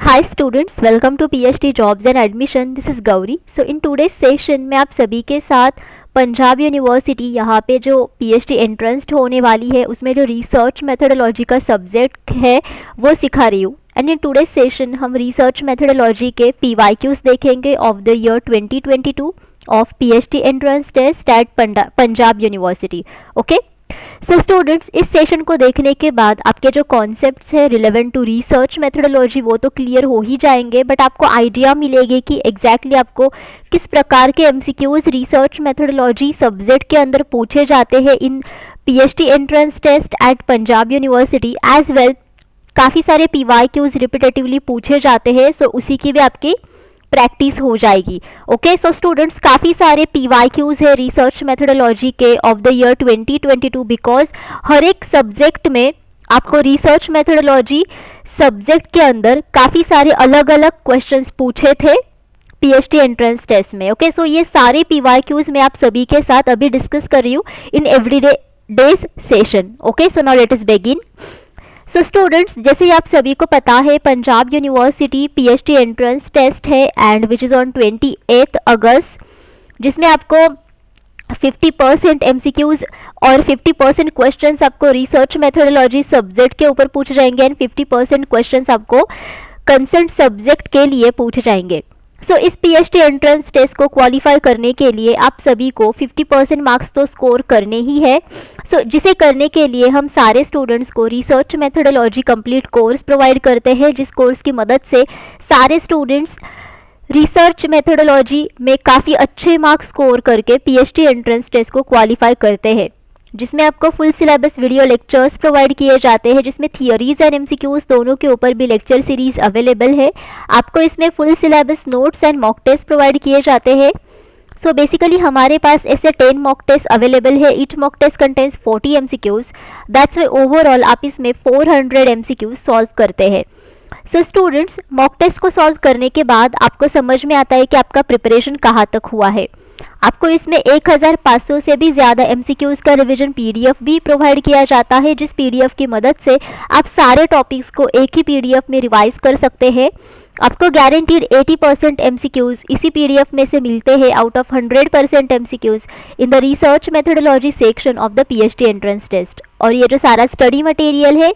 Hi students, welcome to PhD Jobs and Admission. This is Gauri. So in today's session में आप सभी के साथ पंजाब यूनिवर्सिटी यहाँ पे जो PhD एंट्रेंस होने वाली है उसमें जो रिसर्च मेथोडोलॉजी का सब्जेक्ट है वो सिखा रही हूँ. एंड इन टुडेज सेशन हम रिसर्च मेथोडोलॉजी के PYQs देखेंगे ऑफ द ईयर 2022 ऑफ PhD entrance test at Punjab university. Okay, so students, इस सेशन को देखने के बाद आपके जो कॉन्सेप्ट्स है रिलेवेंट टू रिसर्च मेथोडोलॉजी वो तो क्लियर हो ही जाएंगे, बट आपको आइडिया मिलेगी कि एग्जैक्टली आपको किस प्रकार के MCQs रिसर्च मेथोडोलॉजी सब्जेक्ट के अंदर पूछे जाते हैं in PhD entrance test at Punjab university. As well काफ़ी सारे PYQs रिपीटेटिवली पूछे जाते हैं, सो उसी की भी आपकी प्रैक्टिस हो जाएगी. ओके, सो स्टूडेंट्स, काफ़ी सारे PYQs है रिसर्च मेथोडोलॉजी के ऑफ द ईयर 2022 बिकॉज हर एक सब्जेक्ट में आपको रिसर्च मेथोडोलॉजी सब्जेक्ट के अंदर काफ़ी सारे अलग अलग क्वेश्चंस पूछे थे PhD एंट्रेंस टेस्ट में. ओके, सो ये सारे PYQs मैं आप सभी के साथ अभी डिस्कस कर रही हूँ in days session. Okay, so now let us begin. So students, जैसे आप सभी को पता है Punjab university PhD entrance test है and which is on 28 August, जिसमें आपको 50% MCQs और 50% क्वेश्चंस आपको रिसर्च मेथोडोलॉजी सब्जेक्ट के ऊपर पूछे जाएंगे एंड 50% क्वेश्चंस आपको कंसर्न सब्जेक्ट के लिए पूछे जाएंगे. सो इस PhD एंट्रेंस टेस्ट को क्वालिफाई करने के लिए आप सभी को 50% मार्क्स तो स्कोर करने ही है. सो जिसे करने के लिए हम सारे स्टूडेंट्स को research methodology complete course provide करते हैं, जिस कोर्स की मदद से सारे स्टूडेंट्स रिसर्च मेथोडोलॉजी में काफ़ी अच्छे मार्क्स स्कोर करके PhD एंट्रेंस टेस्ट को क्वालिफाई करते हैं, जिसमें आपको full syllabus video lectures provide किए जाते हैं, जिसमें थियरीज एंड MCQs दोनों के ऊपर भी लेक्चर सीरीज अवेलेबल है. आपको इसमें full syllabus notes and mock test provide किए जाते हैं. सो बेसिकली हमारे पास ऐसे 10 मॉक टेस्ट अवेलेबल है. Each mock test contains 40 MCQs. That's why overall आप इसमें 400 MCQs सॉल्व करते हैं. सो स्टूडेंट्स, मॉक टेस्ट को सॉल्व करने के बाद आपको समझ में आता है कि आपका प्रिपरेशन कहाँ तक हुआ है. आपको इसमें 1500 से भी ज़्यादा MCQs का रिवीजन PDF भी प्रोवाइड किया जाता है, जिस PDF की मदद से आप सारे टॉपिक्स को एक ही PDF में रिवाइज कर सकते हैं. आपको गारंटीड 80% MCQs इसी PDF में से मिलते हैं out of 100% MCQs in the research methodology section of the PhD entrance test. और ये जो सारा स्टडी मटेरियल है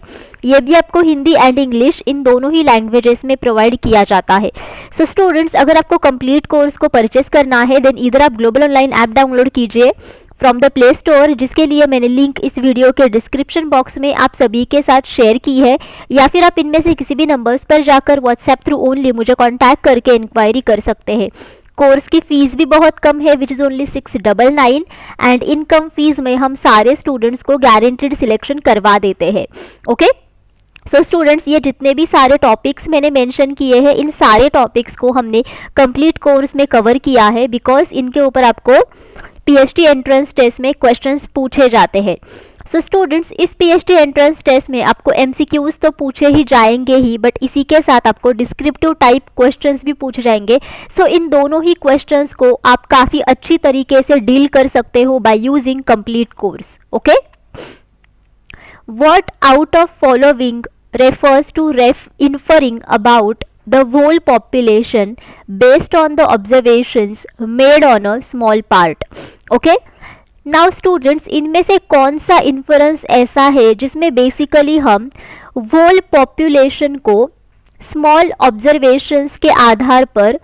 ये भी आपको हिंदी एंड इंग्लिश इन दोनों ही लैंग्वेजेस में प्रोवाइड किया जाता है. सो स्टूडेंट्स, अगर आपको कंप्लीट कोर्स को परचेस करना है देन इधर आप ग्लोबल ऑनलाइन ऐप डाउनलोड कीजिए फ्रॉम द प्ले स्टोर, जिसके लिए मैंने लिंक इस वीडियो के डिस्क्रिप्शन बॉक्स में आप सभी के साथ शेयर की है, या फिर आप इनमें से किसी भी नंबर्स पर जाकर व्हाट्सएप थ्रू ओनली मुझे कॉन्टैक्ट करके इंक्वायरी कर सकते हैं. कोर्स की फीस भी बहुत कम है which is only 699 and income fees में हम सारे स्टूडेंट्स को गारंटीड सिलेक्शन करवा देते हैं. ओके, सो स्टूडेंट्स, ये जितने भी सारे टॉपिक्स मैंने मेंशन किए हैं इन सारे टॉपिक्स को हमने कंप्लीट कोर्स में कवर किया है बिकॉज इनके ऊपर आपको PhD एंट्रेंस टेस्ट में क्वेश्चंस पूछे जाते हैं. सो स्टूडेंट्स, इस PhD एंट्रेंस टेस्ट में आपको MCQs तो पूछे ही जाएंगे ही, बट इसी के साथ आपको डिस्क्रिप्टिव टाइप क्वेश्चंस भी पूछे जाएंगे. सो इन दोनों ही क्वेश्चंस को आप काफ़ी अच्छी तरीके से डील कर सकते हो by using complete course. Okay, what out of following refers to inferring about the whole population based on the observations made on a small part. Okay, now students, इनमें से कौन सा इन्फरेंस ऐसा है जिसमें बेसिकली हम whole population को small observations के आधार पर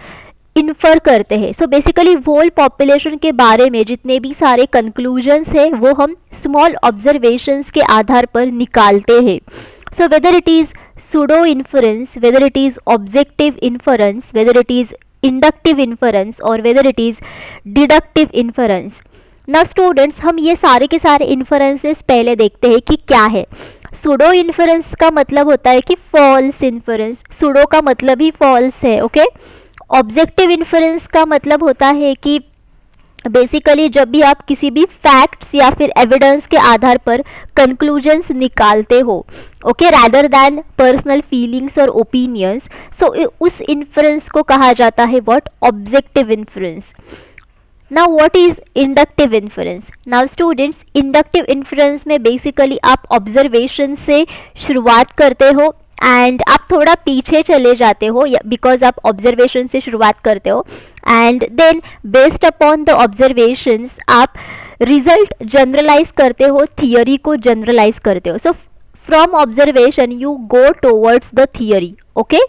इन्फर करते हैं. सो बेसिकली होल पॉपुलेशन के बारे में जितने भी सारे कंक्लूजन्स हैं वो हम स्मॉल ऑब्जर्वेशंस के आधार पर निकालते हैं. So whether it is pseudo inference, whether it is objective inference, whether it is inductive inference और whether it is deductive inference. Now students, हम ये सारे के सारे इन्फरेंसेस पहले देखते हैं कि क्या है. सूडो इन्फरेंस का मतलब होता है कि फॉल्स इन्फरेंस. सूडो का मतलब ही फॉल्स है. ओके, ऑब्जेक्टिव इन्फरेंस का मतलब होता है कि बेसिकली जब भी आप किसी भी फैक्ट्स या फिर एविडेंस के आधार पर कंक्लूजन्स निकालते हो, okay, rather than personal feelings और ओपिनियंस, सो उस इन्फरेंस को कहा जाता है what, objective inference. Now what is inductive inference? Now students, inductive inference में बेसिकली आप ऑब्जर्वेशन से शुरुआत करते हो एंड आप थोड़ा पीछे चले जाते हो बिकॉज आप ऑब्जर्वेशन से शुरुआत करते हो, and then based upon the observations आप रिजल्ट जनरलाइज करते हो, थियोरी को जनरलाइज करते हो. So from observation you go towards the theory. Okay,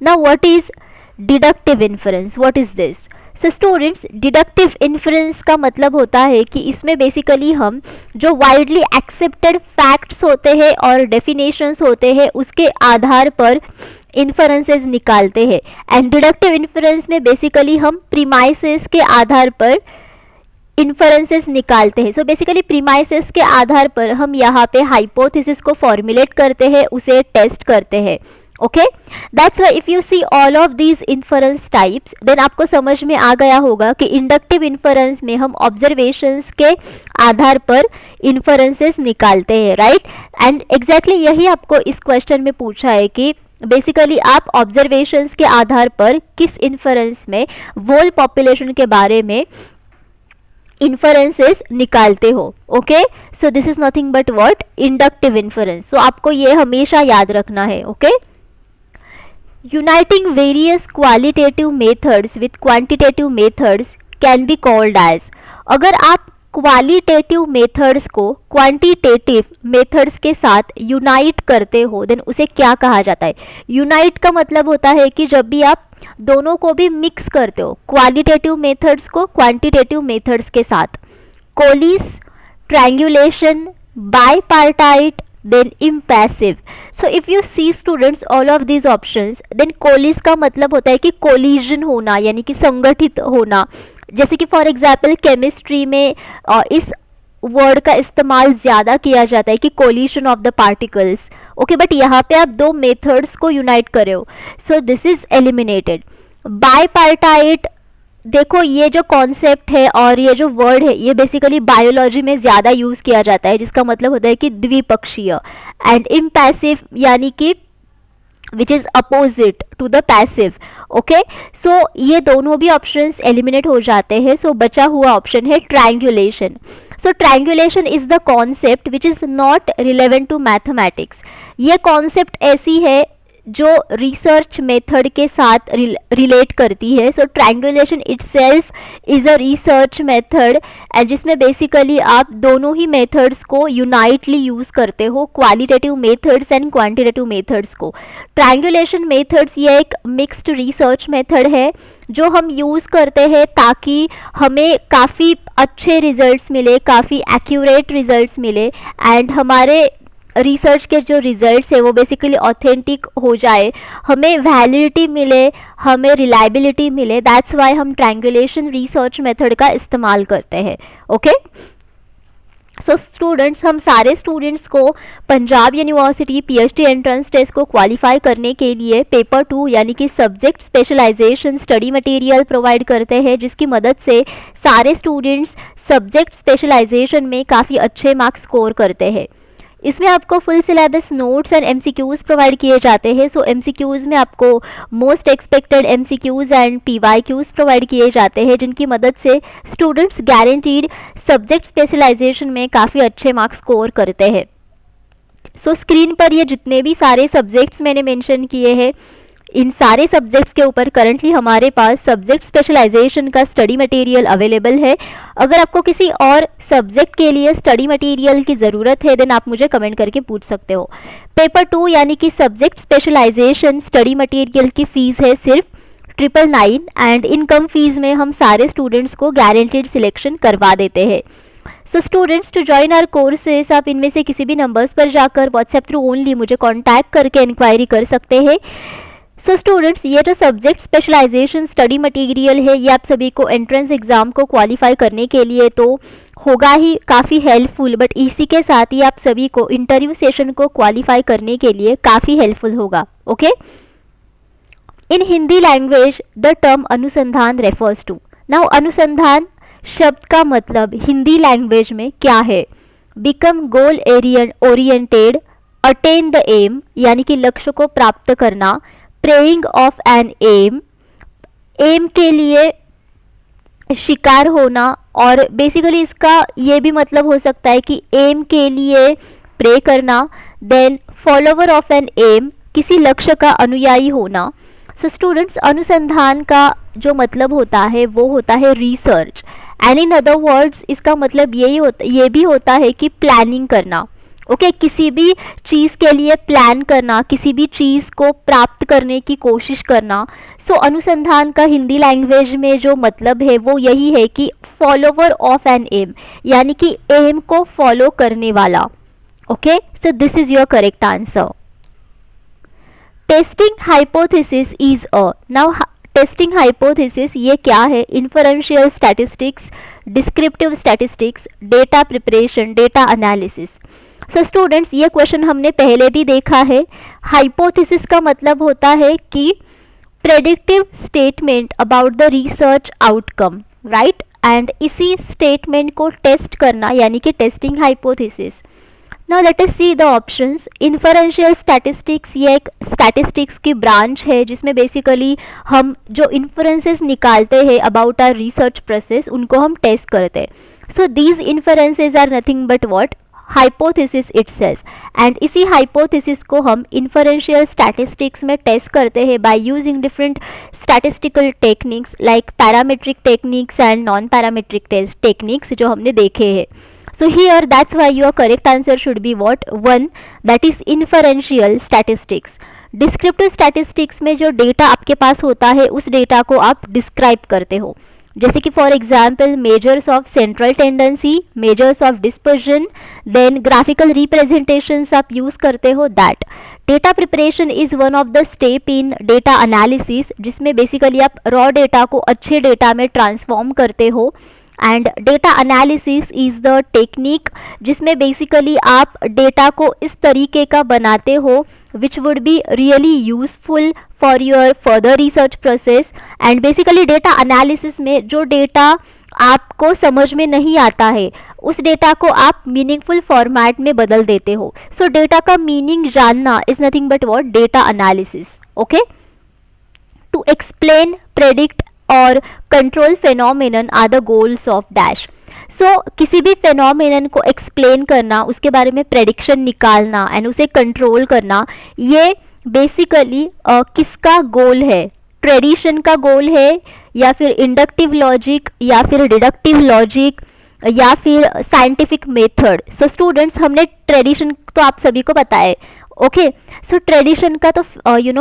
now what is deductive inference? What is this? So students, deductive inference का मतलब होता है कि इसमें बेसिकली हम जो वाइडली एक्सेप्टेड फैक्ट्स होते हैं और डेफिनेशंस होते हैं उसके आधार पर इन्फरेंसेस निकालते हैं. एंड डिडक्टिव इन्फरेंस में बेसिकली हम प्रीमाइसेस के आधार पर इन्फरेंसेस निकालते हैं. सो बेसिकली प्रीमाइसेस के आधार पर हम यहाँ पे हाइपोथेसिस को फॉर्मुलेट करते हैं, उसे टेस्ट करते हैं. Okay, that's why if you see all of these inference types, then आपको समझ में आ गया होगा कि इंडक्टिव इन्फरेंस में हम ऑब्जर्वेशंस के आधार पर इन्फरेंसेस निकालते हैं, राइट. एंड एग्जैक्टली यही आपको इस क्वेश्चन में पूछा है कि बेसिकली आप ऑब्जर्वेशंस के आधार पर किस इन्फरेंस में होल पॉपुलेशन के बारे में इन्फरेंसेस निकालते हो. Okay, so this is nothing but what? Inductive inference. सो आपको ये हमेशा याद रखना है. Okay, uniting various qualitative methods with quantitative methods can be called as. अगर आप क्वालिटेटिव मेथड्स को क्वांटिटेटिव मेथड्स के साथ यूनाइट करते हो देन उसे क्या कहा जाता है? यूनाइट का मतलब होता है कि जब भी आप दोनों को भी मिक्स करते हो, क्वालिटेटिव मेथड्स को क्वांटिटेटिव मेथड्स के साथ. कोलिस, triangulation, bipartite, then impassive. So if you see students all of these options, then कोलिस का मतलब होता है कि कोलिजन होना, यानी कि संगठित होना. जैसे कि फॉर एग्जाम्पल केमिस्ट्री में इस वर्ड का इस्तेमाल ज़्यादा किया जाता है कि collision of the particles. Okay, but यहाँ पे आप दो मेथड्स को यूनाइट कर रहे हो, सो दिस इज एलिमिनेटेड. बाइपार्टाइट, देखो ये जो कॉन्सेप्ट है और ये जो वर्ड है ये बेसिकली बायोलॉजी में ज़्यादा यूज़ किया जाता है, जिसका मतलब होता है कि द्विपक्षीय. एंड इम्पैसिव यानी कि which is opposite to the passive. Okay, so ये दोनों भी ऑप्शंस एलिमिनेट हो जाते हैं. सो बचा हुआ ऑप्शन है triangulation. So triangulation is the concept which is not relevant to mathematics. ये कॉन्सेप्ट ऐसी है जो रिसर्च मेथड के साथ रिलेट करती है. So triangulation itself is a research method and जिसमें बेसिकली आप दोनों ही मेथड्स को यूनाइटली यूज़ करते हो, qualitative methods and quantitative methods को. ट्रायंगुलेशन मेथड्स ये एक मिक्स्ड रिसर्च मेथड है जो हम यूज़ करते हैं ताकि हमें काफ़ी अच्छे रिजल्ट्स मिले, काफ़ी एक्यूरेट रिजल्ट्स मिले एंड हमारे रिसर्च के जो रिजल्ट्स है वो बेसिकली ऑथेंटिक हो जाए, हमें वैलिडिटी मिले, हमें रिलायबिलिटी मिले. दैट्स वाई हम ट्रायंगुलेशन रिसर्च मेथड का इस्तेमाल करते हैं. ओके, सो स्टूडेंट्स, हम सारे स्टूडेंट्स को Punjab university PhD entrance test को क्वालिफाई करने के लिए पेपर 2 यानी कि subject specialisation study material provide करते हैं, जिसकी मदद से सारे स्टूडेंट्स सब्जेक्ट स्पेशलाइजेशन में काफ़ी अच्छे मार्क्स स्कोर करते हैं. इसमें आपको full syllabus notes and MCQs provide किए जाते हैं. सो MCQs में आपको most expected MCQs and PYQs provide किए जाते हैं, जिनकी मदद से स्टूडेंट्स गारंटीड सब्जेक्ट स्पेशलाइजेशन में काफ़ी अच्छे मार्क्स स्कोर करते हैं. सो स्क्रीन पर ये जितने भी सारे सब्जेक्ट्स मैंने मेंशन किए हैं, इन सारे सब्जेक्ट्स के ऊपर करंटली हमारे पास सब्जेक्ट स्पेशलाइजेशन का स्टडी मटेरियल अवेलेबल है. अगर आपको किसी और सब्जेक्ट के लिए स्टडी मटेरियल की ज़रूरत है देन आप मुझे कमेंट करके पूछ सकते हो. पेपर 2 यानी कि सब्जेक्ट स्पेशलाइजेशन स्टडी मटेरियल की फ़ीस है सिर्फ 999 एंड इनकम फीस में हम सारे स्टूडेंट्स को गारंटीड सिलेक्शन करवा देते हैं. So students, to join our courses आप इनमें से किसी भी नंबर्स पर जाकर व्हाट्सएप थ्रू ओनली मुझे कॉन्टैक्ट करके इंक्वायरी कर सकते हैं. सो स्टूडेंट्स, ये जो सब्जेक्ट स्पेशलाइजेशन स्टडी मटेरियल है ये आप सभी को एंट्रेंस एग्ज़ाम को क्वालिफाई करने के लिए तो होगा ही काफ़ी हेल्पफुल, बट इसी के साथ ही आप सभी को इंटरव्यू सेशन को क्वालिफाई करने के लिए काफ़ी हेल्पफुल होगा. Okay, in Hindi language the term anusandhan refers to. Now अनुसंधान शब्द का मतलब हिंदी लैंग्वेज में क्या है? Become goal oriented, attain the aim यानी कि लक्ष्य को प्राप्त करना, praying of an aim, aim के लिए शिकार होना, और बेसिकली इसका ये भी मतलब हो सकता है कि एम के लिए प्रे करना. Then follower of an aim, किसी लक्ष्य का अनुयायी होना। सो स्टूडेंट्स, अनुसंधान का जो मतलब होता है वो होता है research, and in other words इसका मतलब ये भी होता है कि प्लानिंग करना। ओके किसी भी चीज़ के लिए प्लान करना, किसी भी चीज़ को प्राप्त करने की कोशिश करना। सो अनुसंधान का हिंदी लैंग्वेज में जो मतलब है वो यही है कि फॉलोवर ऑफ एन एम, यानी कि एम को फॉलो करने वाला। Okay so this is your correct answer. Testing hypothesis is a, now testing hypothesis ये क्या है? Inferential statistics, descriptive statistics, data preparation, data analysis. So students, ये क्वेश्चन हमने पहले भी देखा है। हाइपोथेसिस का मतलब होता है कि predictive statement about the research outcome, right, and इसी स्टेटमेंट को टेस्ट करना यानी कि testing hypothesis. Now let us see the options. Inferential statistics ये एक स्टैटिस्टिक्स की ब्रांच है जिसमें बेसिकली हम जो इन्फरेंसेस निकालते हैं अबाउट आवर रिसर्च प्रोसेस उनको हम टेस्ट करते हैं। So these inferences are nothing but what? Hypothesis itself, and इसी हाइपोथेसिस को हम इन्फरेंशियल स्टैटिस्टिक्स में टेस्ट करते हैं by using different statistical techniques like parametric techniques and non parametric techniques जो हमने देखे हैं। So here that's why your correct answer should be what? 1, that is inferential statistics. Descriptive statistics में जो data आपके पास होता है उस डेटा को आप डिस्क्राइब करते हो, जैसे कि for example measures of central tendency, measures of dispersion, then graphical representations आप यूज करते हो that. Data preparation is one of the step in data analysis, जिसमें बेसिकली आप रॉ डेटा को अच्छे डेटा में ट्रांसफॉर्म करते हो। And data analysis is the technique जिसमें बेसिकली आप डेटा को इस तरीके का बनाते हो which would be really useful for your further research process. And basically data analysis में जो डेटा आपको समझ में नहीं आता है उस डेटा को आप मीनिंगफुल फॉर्मेट में बदल देते हो। सो डेटा का मीनिंग जानना is nothing but what? Data analysis. Okay, to explain, predict और control phenomenon are the goals of dash. So किसी भी फेनोमेनन को एक्सप्लेन करना, उसके बारे में प्रेडिक्शन निकालना एंड उसे कंट्रोल करना, ये बेसिकली किसका गोल है? ट्रेडिशन का गोल है या फिर इंडक्टिव लॉजिक या फिर डिडक्टिव लॉजिक या फिर साइंटिफिक मेथड। सो स्टूडेंट्स, हमने ट्रेडिशन तो आप सभी को पता है। ओके सो ट्रेडिशन का तो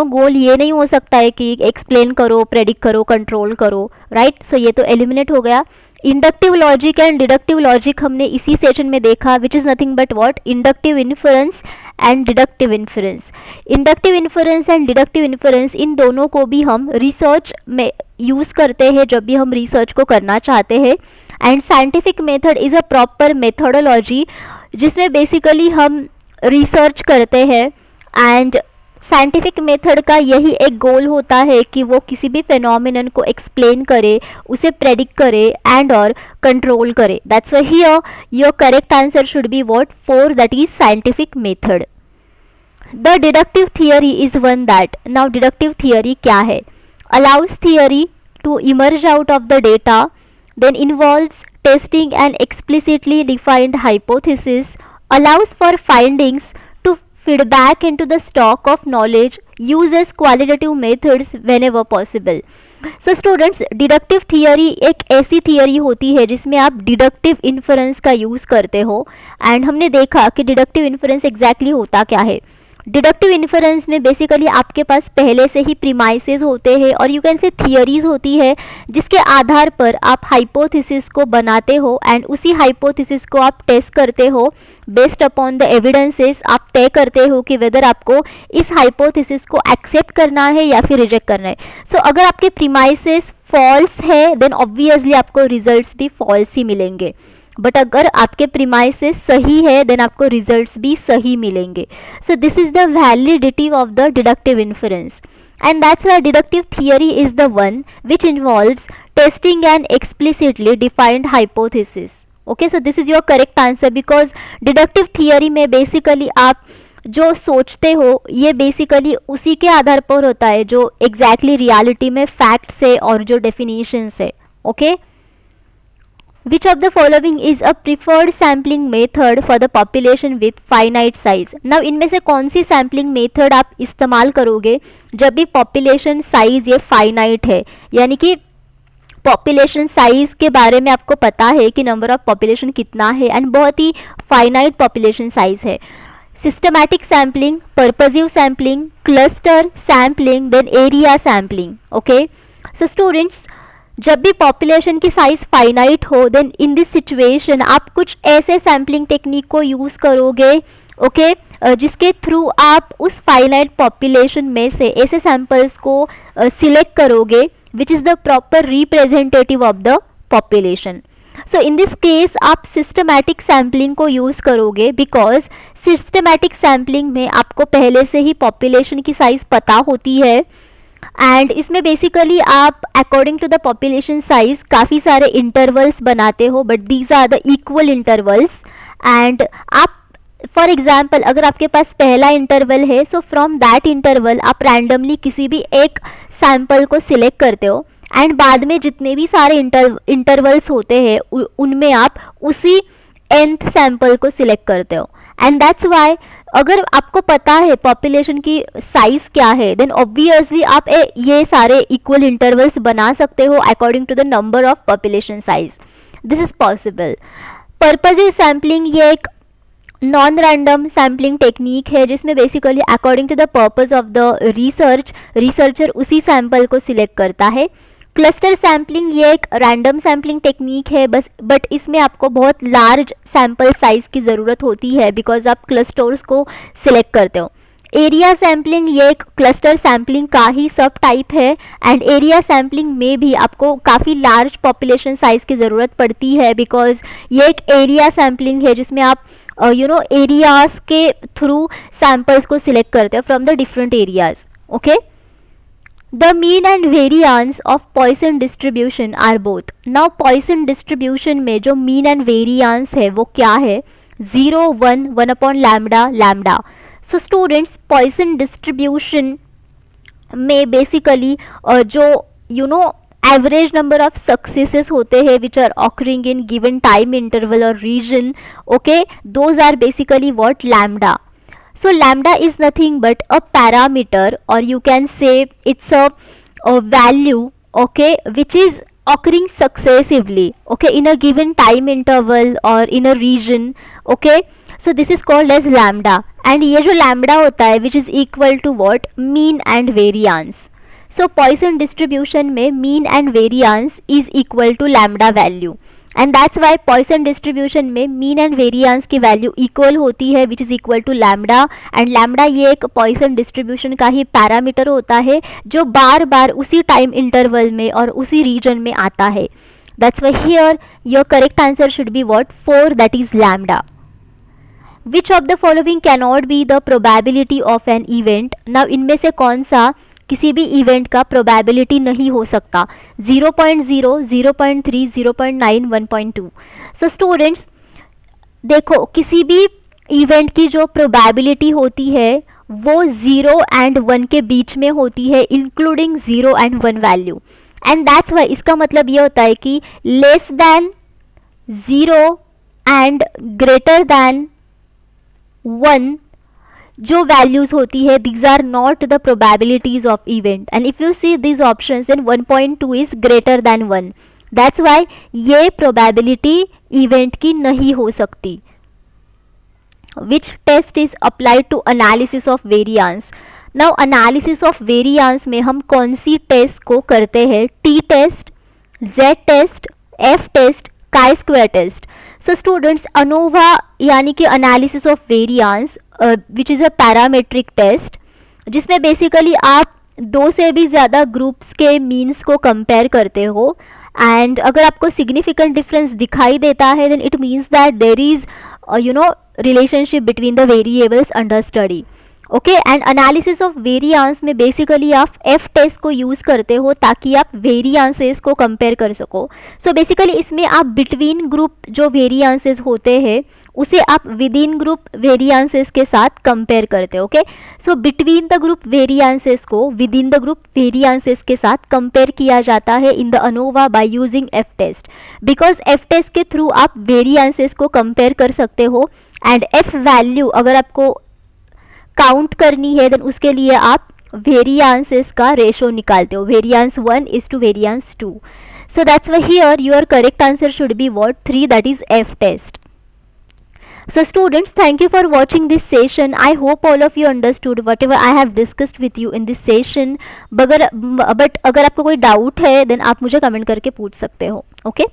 गोल ये नहीं हो सकता है कि एक्सप्लेन करो, प्रेडिक्ट करो, कंट्रोल करो, राइट। सो ये तो एलिमिनेट हो गया। Inductive logic and deductive logic हमने इसी सेशन में देखा, which is nothing but what? Inductive inference and deductive inference. Inductive inference and deductive inference, इन दोनों को भी हम रिसर्च में यूज़ करते हैं जब भी हम रिसर्च को करना चाहते हैं। And scientific method is a proper methodology जिसमें बेसिकली हम रिसर्च करते हैं। एंड साइंटिफिक मेथड का यही एक गोल होता है कि वो किसी भी फेनोमेनन को एक्सप्लेन करे, उसे प्रेडिक्ट करे एंड और कंट्रोल करे। That's why here your correct answer should be what? 4, that is scientific method. The deductive theory is one that. Now deductive theory क्या है? Allows theory to emerge out of the data, then involves testing and explicitly defined hypothesis, allows for findings to feedback into the stock of knowledge, uses qualitative methods whenever possible. So students, deductive theory एक ऐसी theory होती है जिसमें आप deductive inference का use करते हो। And हमने देखा कि डिडक्टिव इन्फरेंस एग्जैक्टली होता क्या है। डिडक्टिव इन्फरेंस में बेसिकली आपके पास पहले से ही प्रीमाइसेस होते हैं और यू कैन से थियरीज होती है जिसके आधार पर आप हाइपोथेसिस को बनाते हो एंड उसी हाइपोथेसिस को आप टेस्ट करते हो। बेस्ड अपॉन द एविडेंसेस आप तय करते हो कि वेदर आपको इस हाइपोथेसिस को एक्सेप्ट करना है या फिर रिजेक्ट करना है। सो अगर आपके प्रीमाइसेस फॉल्स है देन ऑब्वियसली आपको रिजल्ट्स भी फॉल्स ही मिलेंगे, बट अगर आपके प्रीमाइसेस सही है देन आपको रिजल्ट्स भी सही मिलेंगे। सो this is the validity of the deductive inference and that's why deductive theory is the one which involves testing and explicitly defined hypothesis. Okay so this is your correct answer because deductive theory में basically आप जो सोचते हो ये basically उसी के आधार पर होता है जो एग्जैक्टली रियलिटी में फैक्ट्स है और जो डेफिनेशंस है। Okay Which of the following is a preferred sampling method for the population with finite size? Now इनमें से कौन सी सैम्पलिंग मेथड आप इस्तेमाल करोगे जब भी पॉपुलेशन साइज ये फाइनाइट है, यानी कि पॉपुलेशन साइज के बारे में आपको पता है कि नंबर ऑफ पॉपुलेशन कितना है एंड बहुत ही फाइनाइट पॉपुलेशन साइज है. Systematic sampling, purposive sampling, cluster sampling, then area sampling. Okay, so students, जब भी पॉपुलेशन की साइज फाइनाइट हो देन इन दिस सिचुएशन आप कुछ ऐसे सैम्पलिंग टेक्निक को यूज़ करोगे, ओके, जिसके थ्रू आप उस फाइनाइट पॉपुलेशन में से ऐसे सैंपल्स को सिलेक्ट करोगे which is the proper representative of the population. So in this case आप सिस्टमैटिक सैम्पलिंग को यूज़ करोगे बिकॉज सिस्टमैटिक सैम्पलिंग में आपको पहले से ही पॉपुलेशन की साइज पता होती है एंड इसमें बेसिकली आप according to the population size काफ़ी सारे इंटरवल्स बनाते हो, but these are the equal intervals. And आप फॉर एग्जाम्पल अगर आपके पास पहला इंटरवल है, सो फ्रॉम दैट इंटरवल आप रैंडमली किसी भी एक सैंपल को सिलेक्ट करते हो एंड बाद में जितने भी सारे इंटरवल्स होते हैं उनमें आप उसी nth सैंपल को सिलेक्ट करते हो. एंड दैट्स वाई अगर आपको पता है पॉपुलेशन की साइज क्या है देन ऑब्वियसली आप ये सारे इक्वल इंटरवल्स बना सकते हो according to the number of population size. This is possible. Purposive sampling ये एक नॉन रैंडम सैम्पलिंग टेक्निक है जिसमें basically according to the purpose of the researcher उसी सैंपल को सिलेक्ट करता है. क्लस्टर सैम्पलिंग ये एक रैंडम सैम्पलिंग टेक्निक है बट इसमें आपको बहुत लार्ज सैंपल साइज की ज़रूरत होती है बिकॉज आप क्लस्टर्स को सिलेक्ट करते हो. एरिया सैम्पलिंग ये एक क्लस्टर सैम्पलिंग का ही सब टाइप है एंड एरिया सैम्पलिंग में भी आपको काफ़ी लार्ज पॉपुलेशन साइज की ज़रूरत पड़ती है बिकॉज ये एक एरिया सैम्पलिंग है जिसमें आप एरियाज के थ्रू सैंपल्स को सिलेक्ट करते हो from the different areas. Okay, the mean and variance of poisson distribution are both. Now poisson distribution में जो मीन एंड वेरियांस है वो क्या है? 0, 1, 1 upon lambda lambda. So students, Poisson distribution में बेसिकली जो एवरेज नंबर ऑफ सक्सेसेस होते हैं which are occurring in given time interval और region, okay, those are basically what? Lambda. So lambda is nothing but a parameter, or you can say it's a value, okay, which is occurring successively, okay, in a given time interval or in a region, okay. So this is called as lambda. And ये जो lambda होता है which is equal to what? Mean and variance. So Poisson distribution में mean and variance is equal to lambda value. And that's why poisson distribution में mean and variance की value equal होती है which is equal to lambda. And lambda ये एक Poisson distribution का ही parameter होता है जो बार बार उसी टाइम इंटरवल में और उसी रीजन में आता है. That's why here your correct answer should be what? 4, that is lambda. Which of the following can not be the probability of an event. Now इनमें से कौन सा किसी भी इवेंट का प्रोबेबिलिटी नहीं हो सकता? 0.0, 0.3, 0.9, 1.2. सो स्टूडेंट्स देखो, किसी भी इवेंट की जो प्रोबेबिलिटी होती है वो 0 एंड 1 के बीच में होती है including 0 and 1 value. And that's Y इसका मतलब ये होता है कि less than 0 and greater than 1 जो वैल्यूज होती है these are not the probabilities of event. and if you see these options then 1.2 is greater than 1. that's why ये probability event की नहीं हो सकती. which test is applied to analysis of variance. now analysis of variance में हम कौन सी test को करते हैं? t test, z test, f test, chi square test. So students, ANOVA यानी कि analysis of variance which is a parametric test जिसमें basically आप 2 से भी ज़्यादा ग्रुप्स के मीन्स को कंपेयर करते हो एंड अगर आपको सिग्निफिकेंट डिफरेंस दिखाई देता है then it means that there is relationship between the variables under study. Okay, and analysis of variance में बेसिकली आप एफ टेस्ट को यूज़ करते हो ताकि आप वेरियांसेस को कंपेयर कर सको. सो बेसिकली इसमें आप बिटवीन ग्रुप जो वेरियांसेस होते हैं उसे आप विद इन ग्रुप वेरिएंसेस के साथ कंपेयर करते हो। Okay, so between the group variances को within the group variances के साथ कंपेयर किया जाता है in the ANOVA by using F test, because F test के थ्रू आप वेरिएंसेस को कंपेयर कर सकते हो एंड एफ वैल्यू अगर आपको काउंट करनी है देन उसके लिए आप वेरिएंसेस का रेशो निकालते हो, variance 1 is to variance 2. So that's why here your correct answer should be what? 3, that is F test. So students, thank you for watching this session. I hope all of you understood whatever I have discussed with you in this session. But अगर आपको कोई doubt है then आप मुझे comment करके पूछ सकते हो. ओके